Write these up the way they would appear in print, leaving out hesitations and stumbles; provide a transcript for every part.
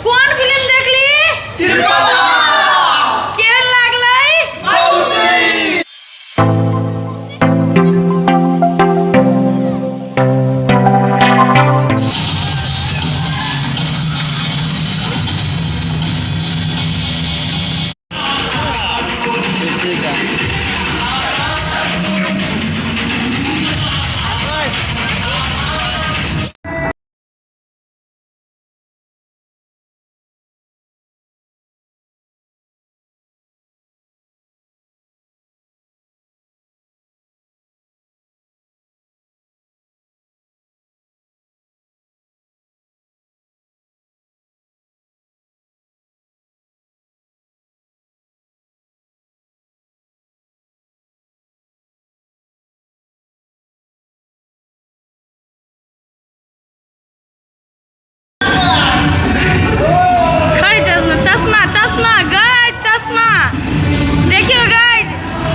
कौन फिल्म देखली? केहन लागलै?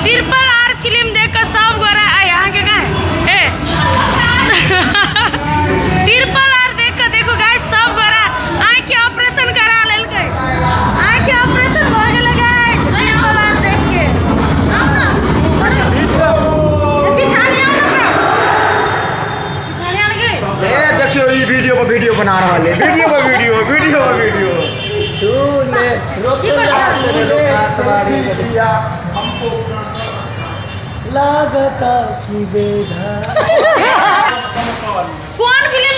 ट्रिपल आर फिल्म देख कर सब गोरा यहाँ के ट्रिपल आर देख कर देखो गाइस सब गोरा आँख के ऑपरेशन करा लेलकै। आँख के ऑपरेशन हो गेलै गाइस ट्रिपल आर देख के। पिछाड़ी आओ ना पिछाड़ी आने गए। ए देखियो ये वीडियो बना रहा है वीडियो सुन ले हमको लागता कि बेधा। कौन फिल्म